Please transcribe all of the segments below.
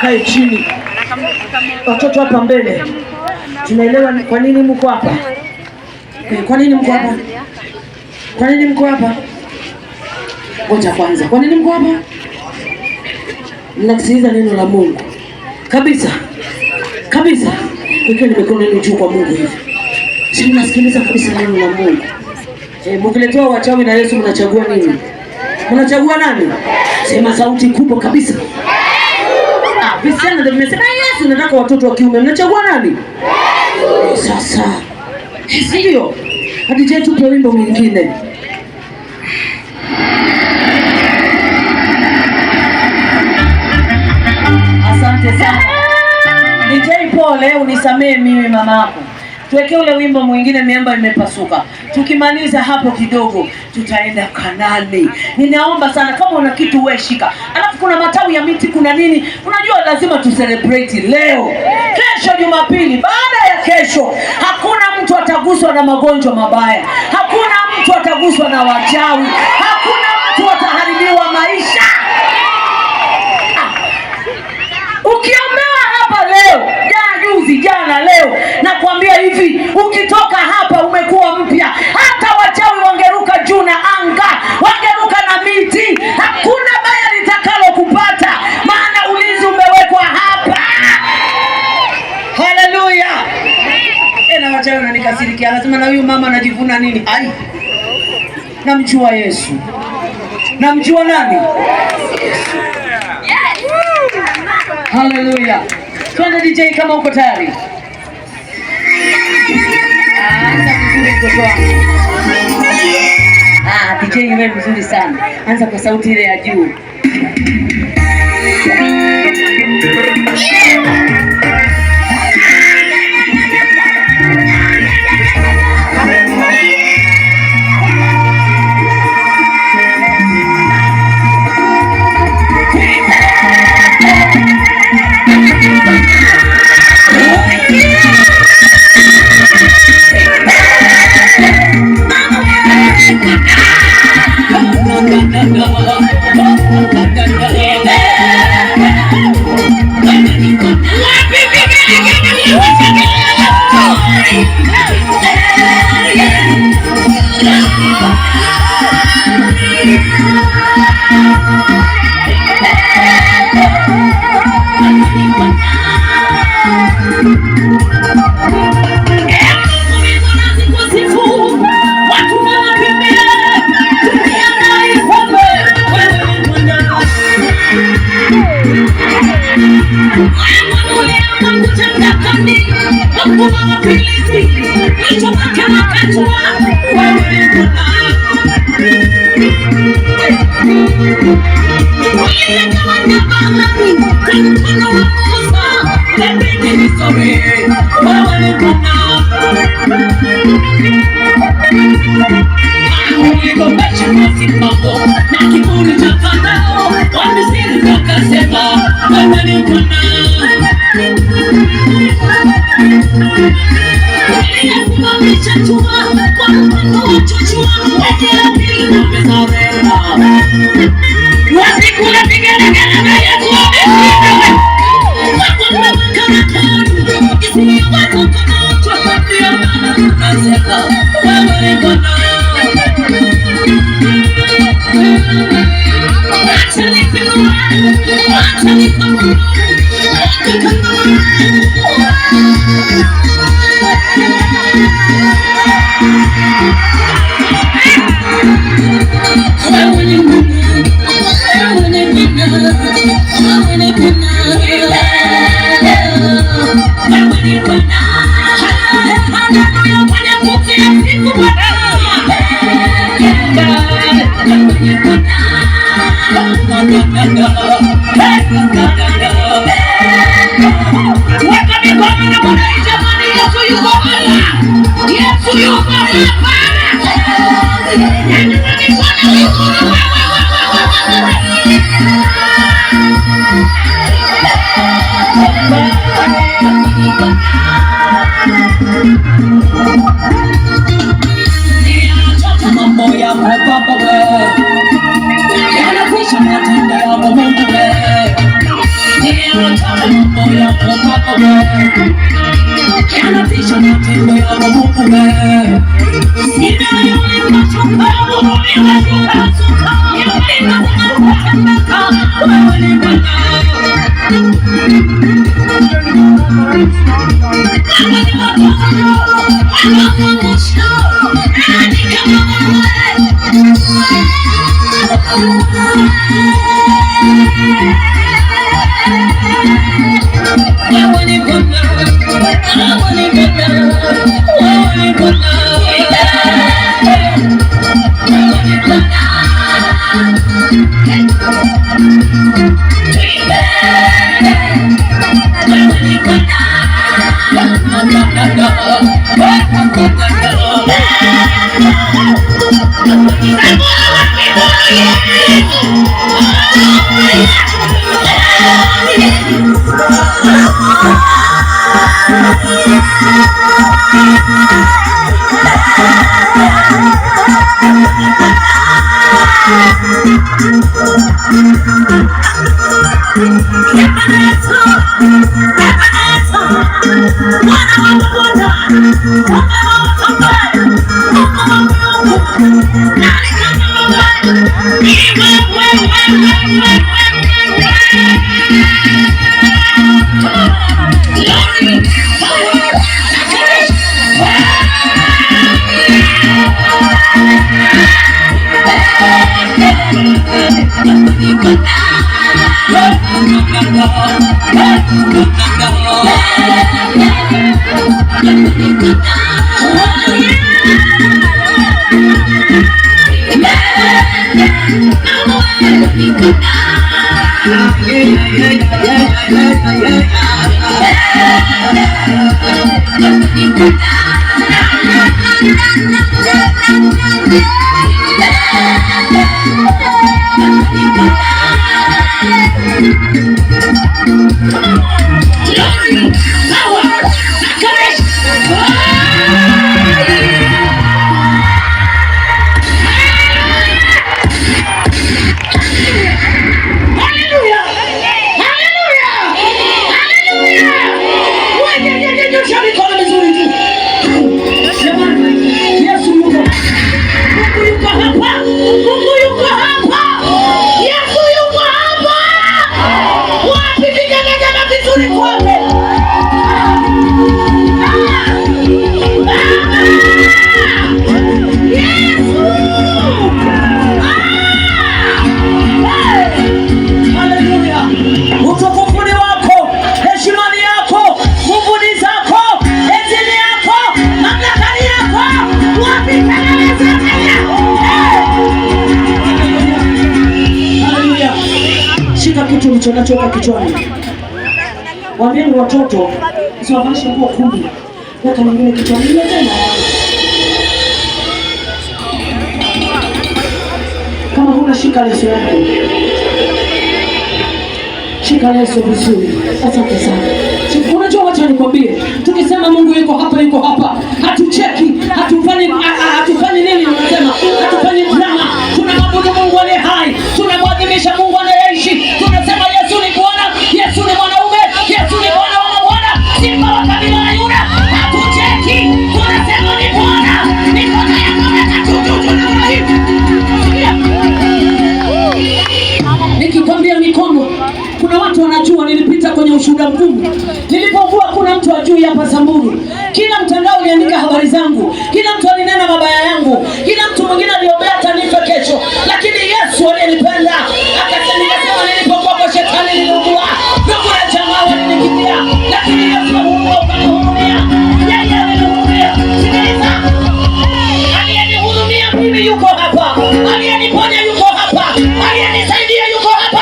Kae chini. Watoto hapa mbele. Tunaelewa kwa nini mko hapa? Kwa nini mko hapa? Kwa nini mko hapa? Ngoja kwanza. Kwa nini mko hapa? Mnasikiliza neno la Mungu. Kabisa. Kabisa. Nikiwa nimekuwa neno juu kwa Mungu hivi. Si mnasikiliza kabisa neno la Mungu. Mkiletewa wachawi na Yesu mnachagua nini? Mnachagua nani? Sema sauti kubwa kabisa. Vijana ndio mmesema Yesu, nataka watoto wa kiume. Mnachagua nani? Sasa. Sio. Hadi je tupe wimbo mwingine. Asante sana. DJ Paul, unisamee mimi mama yako. Tuweke ule wimbo mwingine, miamba imepasuka. Tukimaliza hapo kidogo tutaenda Kanani. Ninaomba sana kama una kitu wewe shika. Alafu kuna matawi ya miti, kuna nini? Unajua lazima tu celebrate leo. Kesho Jumapili, baada ya kesho hakuna mtu ataguswa na magonjwa mabaya. Hakuna mtu ataguswa na wachawi. Hakuna mtu ataharibiwa maisha. Ukiombewa hapa leo, juzi, jana, leo, nakwambia hivi, ukitoka hapa umekuwa mpya. Hata wachawi wangeruka juu na anga, wangeruka na miti, hakuna baya litakalo kupata, maana ulinzi umewekwa hapa. Haleluya. Na wachawi wananikasirikia, lazima na huyu mama anajivuna nini? Ai, namjua Yesu. Namjua nani? Haleluya. Twende DJ kama uko tayari. Anza vizuri mtoto wangu. DJ wewe vizuri sana. Anza kwa sauti ile ya juu. Hey! Unachoka kichwani. Waambieni watoto usiwavalishe nguo kubwa. Weka nyingine kichwani tena. Kama huna shika leso yako. Shika leso vizuri. Asante sana. Unajua wacha nikwambie, tukisema Mungu yuko hapa, hatucheki, hatufanyi nini unasema? Hatufanyi drama. Tunamwabudu Mungu aliye hai. Tunamwadhimisha Mungu anayeishi. Tunasema Yesu ni Bwana, Yesu ni mwanaume, Yesu ni Bwana wa mabwana, Simba wa kabila la Yuda. Hatucheki. Tunasema ni Bwana. Mikono yako weka juu na hivi. Nikikwambia mikono, kuna watu wanajua nilipita kwenye ushuhuda mgumu. Nilipokuwa kuna mtu ajui hapa Samburu. Kila mtandao uliandika habari zangu. Kila mtu alinena mabaya yangu. Kila mtu mwingine aliombea tanifa kesho. Lakini Yesu alinipenda. Akasema nilipokuwa kwa shetani niliugua. Ndugu na jamaa walinikimbia. Lakini Yesu akanihurumia. Yeye alinihurumia. Sikiliza. Aliyenihurumia mimi yuko hapa. Aliyeniponya yuko hapa. Aliyenisaidia yuko hapa.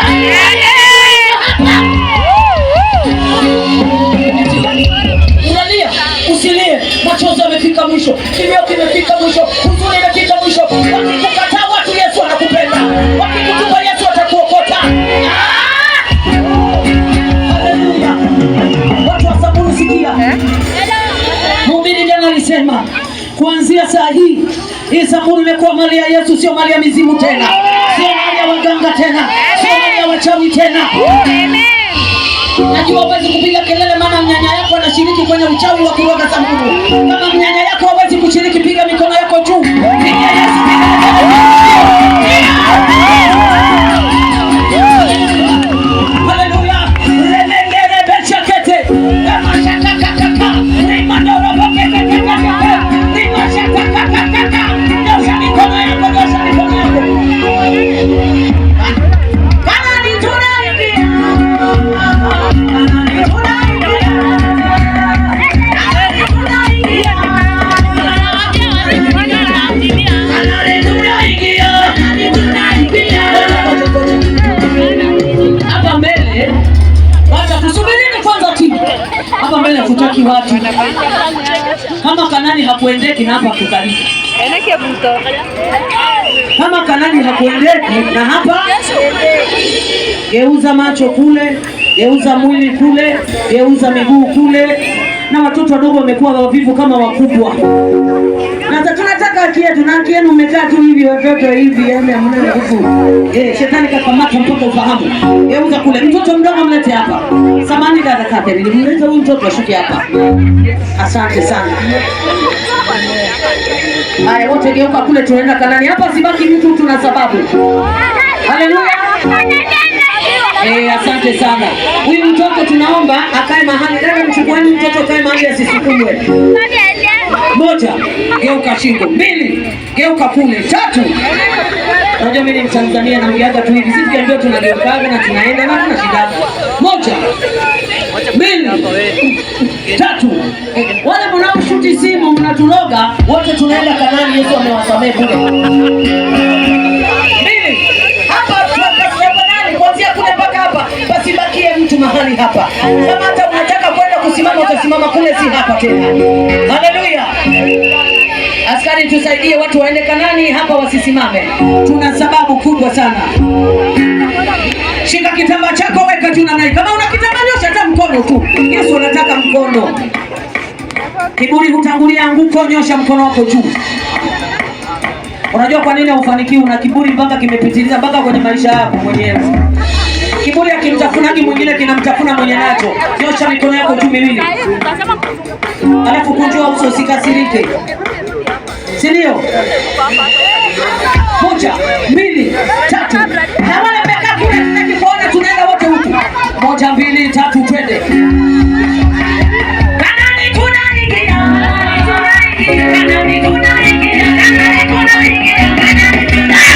Usilie, machozi yamefika mwisho, kilio kimefika mwisho, huzuni imefika mwisho. Wakikukataa watu, Yesu anakupenda. Wakikutupa, Yesu atakuokota. Haleluya. Watu wa Samburu sikia. Mhubiri jana alisema, kuanzia saa hii Samburu imekuwa mali ya Yesu, sio mali ya mizimu tena. Sio mali ya waganga tena. Sio mali ya wachawi tena. Najua huwezi kupiga kelele maana mnyanya yako anashiriki kwenye uchawi wa kuroga Samburu. Kama mnyanya yako hawezi kushiriki, piga mikono yako juu. Piga Yesu, haleluya. Renengere bechakete. Mashaka kaka. Ni mandoro bokete kaka. Ni mashaka kaka. Nyosha mikono yako, nyosha mikono yako. Kana ni tunaingia. Kana ni tunaingia. hatutaki watu. Kama Kanani hakuendeki na hapa kukalika. Kama Kanani hakuendeki na hapa, geuza macho kule, geuza mwili kule, geuza miguu kule. Na watoto wadogo wamekuwa wavivu kama wakubwa. Na tunataka akietu na akienu umekaa tu hivi watoto hivi, yani hamna nguvu. Shetani kakamata mpaka ufahamu. Geuza kule, mtoto mdogo mlete hapa. Samani dada kake, nilimleta huyu mtoto ashuke hapa. Asante sana. Haya, wote geuka kule, tunaenda Kanani. Hapa sibaki mtu, tuna sababu. Haleluya. Asante sana. Huyu mtoto tunaomba akae mahali. Dada, mchukueni mtoto akae mahali asisukumwe. 1, geuka shingo. 2, geuka kule. 3. Unajua mimi ni Mtanzania na mgiaga tu hivi. Sisi kiambia tunageukaga na tunaenda na tuna shida. 1, 2, 3. Wale mnaoshuti simu mnatuloga, wote tunaenda Kanani. Yesu amewasamehe bure. 2. Hapa kuanzia kule mpaka hapa, pasibakie mtu mahali hapa. Kama hata unataka kwenda kusimama utasimama kule, si hapa tena. Haleluya. Askari tusaidie watu waende Kanani, hapa wasisimame. Tuna sababu kubwa sana. Shika kitambaa chako, weka juu na nai. Kama una kitambaa nyosha hata mkono tu. Yesu anataka mkono. Kiburi hutangulia anguko, nyosha mkono wako juu. Unajua kwa nini hufanikiwi? Una kiburi mpaka kimepitiliza mpaka kwenye maisha yako mwenyewe. Kiburi akimtafunaji mwingine kinamtafuna mwenye nacho. Nyosha mikono yako juu miwili. Alafu kunjua uso, usikasirike. Si ndio? 1, 2, 3. Na wale peka kule tunakiona tunaenda wote huku. 1, 2, 3 twende. Kanani tunaingia. Kanani tunaingia. Kanani tunaingia.